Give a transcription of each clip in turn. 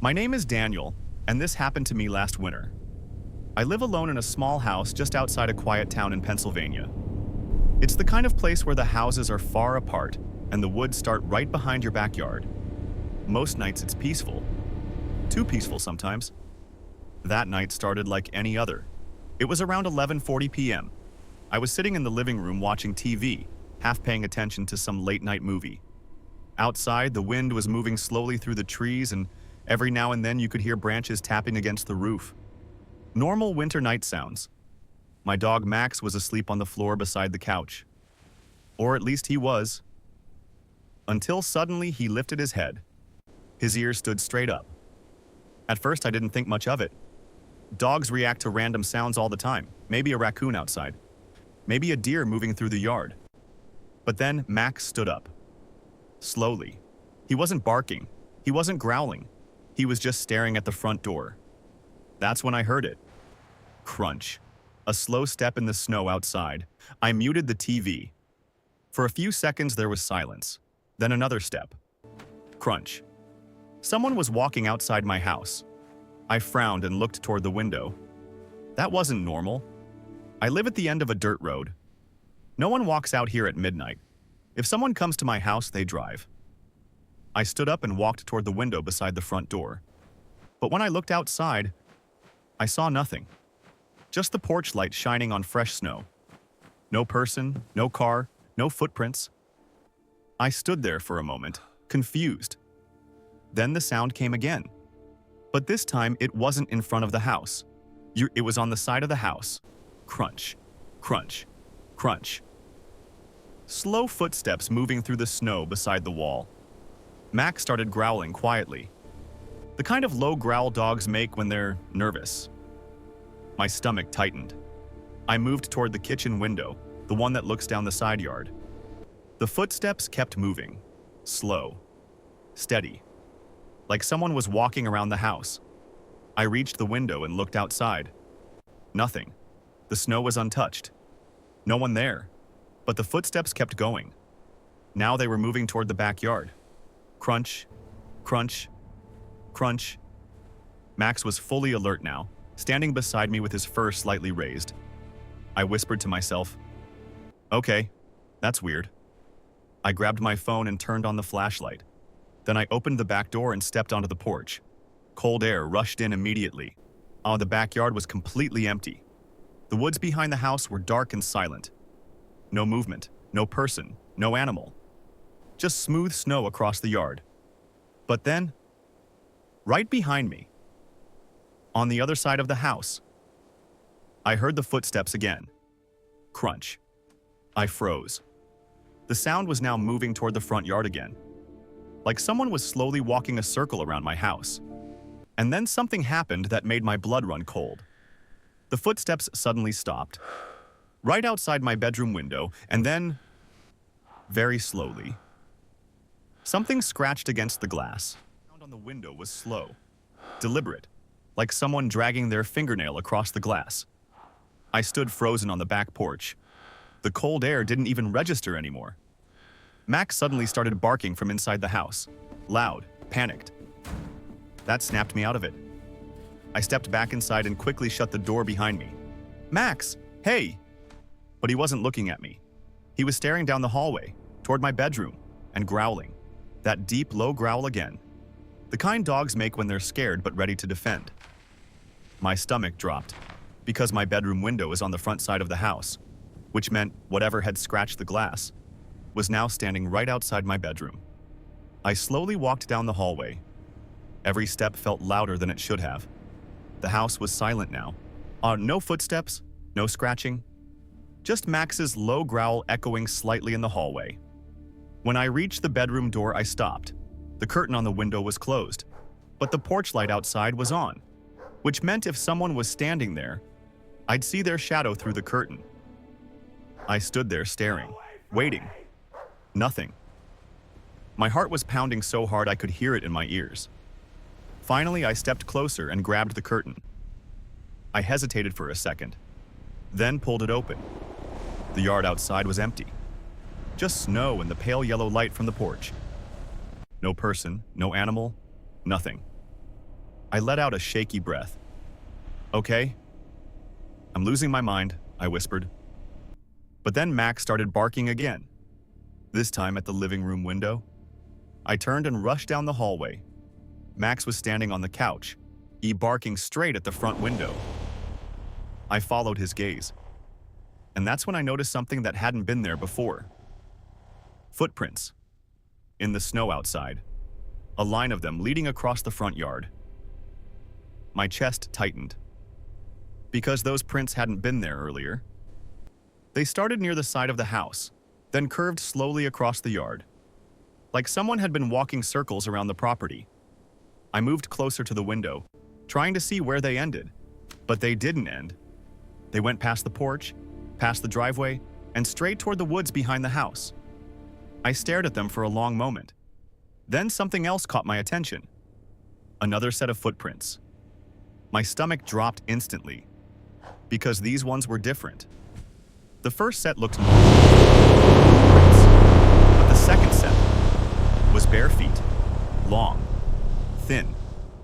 My name is Daniel, and this happened to me last winter. I live alone in a small house just outside a quiet town in Pennsylvania. It's the kind of place where the houses are far apart and the woods start right behind your backyard. Most nights it's peaceful. Too peaceful sometimes. That night started like any other. It was around 11:40 p.m. I was sitting in the living room watching TV, half paying attention to some late-night movie. Outside, the wind was moving slowly through the trees, and every now and then you could hear branches tapping against the roof. Normal winter night sounds. My dog Max was asleep on the floor beside the couch. Or at least he was. Until suddenly he lifted his head. His ears stood straight up. At first I didn't think much of it. Dogs react to random sounds all the time. Maybe a raccoon outside. Maybe a deer moving through the yard. But then Max stood up. Slowly. He wasn't barking. He wasn't growling. He was just staring at the front door. That's when I heard it. Crunch. A slow step in the snow outside. I muted the TV. For a few seconds there was silence. Then another step. Crunch. Someone was walking outside my house. I frowned and looked toward the window. That wasn't normal. I live at the end of a dirt road. No one walks out here at midnight. If someone comes to my house, they drive. I stood up and walked toward the window beside the front door. But when I looked outside, I saw nothing. Just the porch light shining on fresh snow. No person, no car, no footprints. I stood there for a moment, confused. Then the sound came again. But this time it wasn't in front of the house. It was on the side of the house. Crunch, crunch, crunch. Slow footsteps moving through the snow beside the wall. Max started growling quietly. The kind of low growl dogs make when they're nervous. My stomach tightened. I moved toward the kitchen window, the one that looks down the side yard. The footsteps kept moving. Slow. Steady. Like someone was walking around the house. I reached the window and looked outside. Nothing. The snow was untouched. No one there. But the footsteps kept going. Now they were moving toward the backyard. Crunch, crunch, crunch. Max was fully alert now, standing beside me with his fur slightly raised. I whispered to myself, "Okay, that's weird." I grabbed my phone and turned on the flashlight. Then I opened the back door and stepped onto the porch. Cold air rushed in immediately. The backyard was completely empty. The woods behind the house were dark and silent. No movement, no person, no animal. Just smooth snow across the yard. But then, right behind me, on the other side of the house, I heard the footsteps again. Crunch. I froze. The sound was now moving toward the front yard again, like someone was slowly walking a circle around my house. And then something happened that made my blood run cold. The footsteps suddenly stopped, right outside my bedroom window, and then, very slowly, something scratched against the glass. The sound on the window was slow, deliberate, like someone dragging their fingernail across the glass. I stood frozen on the back porch. The cold air didn't even register anymore. Max suddenly started barking from inside the house, loud, panicked. That snapped me out of it. I stepped back inside and quickly shut the door behind me. "Max, hey!" But he wasn't looking at me. He was staring down the hallway, toward my bedroom, and growling. That deep, low growl again. The kind dogs make when they're scared but ready to defend. My stomach dropped, because my bedroom window is on the front side of the house, which meant whatever had scratched the glass was now standing right outside my bedroom. I slowly walked down the hallway. Every step felt louder than it should have. The house was silent now. No footsteps, no scratching. Just Max's low growl echoing slightly in the hallway. When I reached the bedroom door, I stopped. The curtain on the window was closed, but the porch light outside was on, which meant if someone was standing there, I'd see their shadow through the curtain. I stood there staring, waiting. Nothing. My heart was pounding so hard I could hear it in my ears. Finally, I stepped closer and grabbed the curtain. I hesitated for a second, then pulled it open. The yard outside was empty. Just snow and the pale yellow light from the porch. No person, no animal, nothing. I let out a shaky breath. Okay? I'm losing my mind, I whispered. But then Max started barking again, this time at the living room window. I turned and rushed down the hallway. Max was standing on the couch, barking straight at the front window. I followed his gaze, and that's when I noticed something that hadn't been there before. Footprints. In the snow outside. A line of them leading across the front yard. My chest tightened, because those prints hadn't been there earlier. They started near the side of the house, then curved slowly across the yard, like someone had been walking circles around the property. I moved closer to the window, trying to see where they ended, but they didn't end. They went past the porch, past the driveway, and straight toward the woods behind the house. I stared at them for a long moment. Then something else caught my attention. Another set of footprints. My stomach dropped instantly, because these ones were different. The first set looked normal, but the second set was bare feet, long, thin,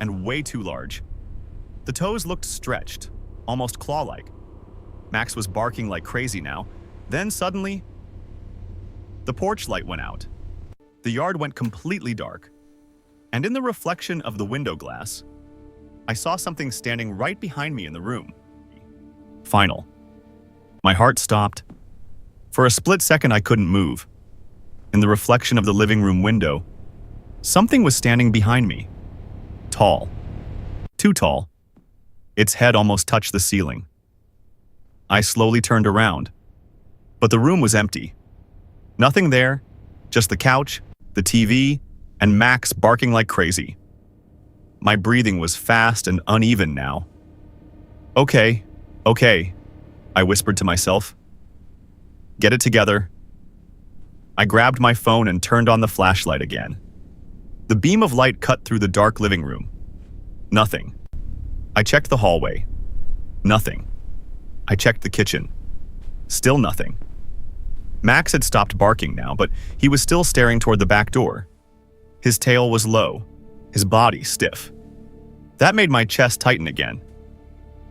and way too large. The toes looked stretched, almost claw-like. Max was barking like crazy now. Then suddenly, the porch light went out. The yard went completely dark, and in the reflection of the window glass, I saw something standing right behind me in the room. Final. My heart stopped. For a split second, I couldn't move. In the reflection of the living room window, something was standing behind me. Tall. Too tall. Its head almost touched the ceiling. I slowly turned around, but the room was empty. Nothing there, just the couch, the TV, and Max barking like crazy. My breathing was fast and uneven now. Okay, I whispered to myself. Get it together. I grabbed my phone and turned on the flashlight again. The beam of light cut through the dark living room. Nothing. I checked the hallway. Nothing. I checked the kitchen. Still nothing. Max had stopped barking now, but he was still staring toward the back door. His tail was low, his body stiff. That made my chest tighten again,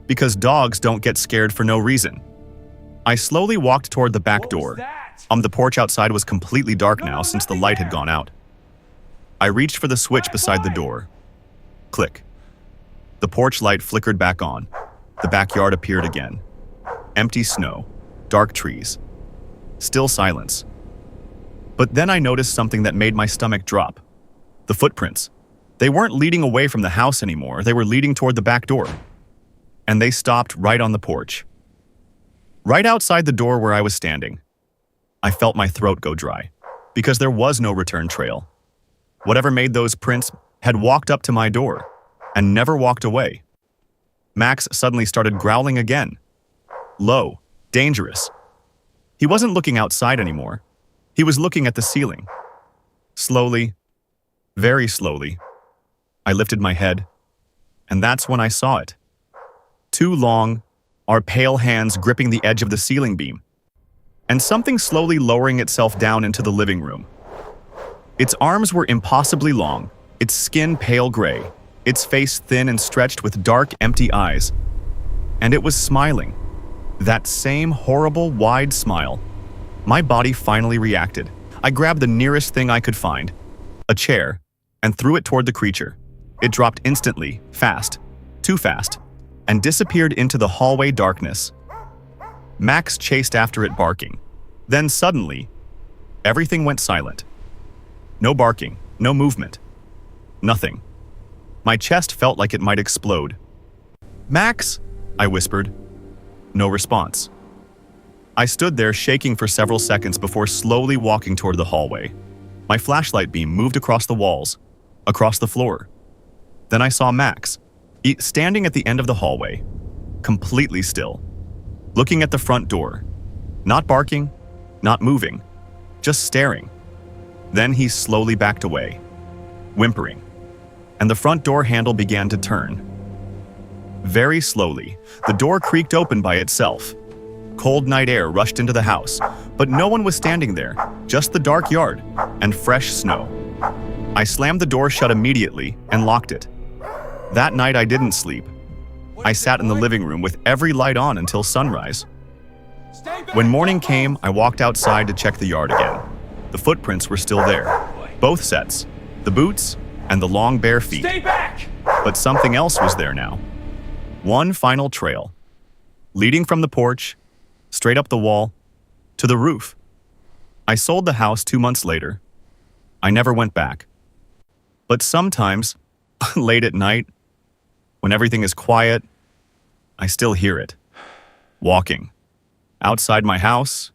because dogs don't get scared for no reason. I slowly walked toward the back door. The porch outside was completely dark now since the light had gone out. I reached for the switch beside the door. Click. The porch light flickered back on. The backyard appeared again. Empty snow, dark trees, still silence. But then I noticed something that made my stomach drop. The footprints. They weren't leading away from the house anymore, they were leading toward the back door. And they stopped right on the porch. Right outside the door where I was standing. I felt my throat go dry, because there was no return trail. Whatever made those prints had walked up to my door, and never walked away. Max suddenly started growling again. Low, dangerous. He wasn't looking outside anymore. He was looking at the ceiling. Slowly, very slowly, I lifted my head, and that's when I saw it. Two long, our pale hands gripping the edge of the ceiling beam, and something slowly lowering itself down into the living room. Its arms were impossibly long, its skin pale gray, its face thin and stretched with dark, empty eyes. And it was smiling. That same horrible, wide smile. My body finally reacted. I grabbed the nearest thing I could find, a chair, and threw it toward the creature. It dropped instantly, fast, too fast, and disappeared into the hallway darkness. Max chased after it barking. Then suddenly, everything went silent. No barking, no movement, nothing. My chest felt like it might explode. "Max," I whispered. No response. I stood there shaking for several seconds before slowly walking toward the hallway. My flashlight beam moved across the walls, across the floor. Then I saw Max, standing at the end of the hallway, completely still, looking at the front door, not barking, not moving, just staring. Then he slowly backed away, whimpering, and the front door handle began to turn. Very slowly, the door creaked open by itself. Cold night air rushed into the house, but no one was standing there, just the dark yard and fresh snow. I slammed the door shut immediately and locked it. That night I didn't sleep. I sat in the living room with every light on until sunrise. When morning came, I walked outside to check the yard again. The footprints were still there. Both sets, the boots and the long bare feet. Stay back! But something else was there now. One final trail, leading from the porch, straight up the wall, to the roof. I sold the house 2 months later. I never went back. But sometimes, late at night, when everything is quiet, I still hear it. Walking. Outside my house,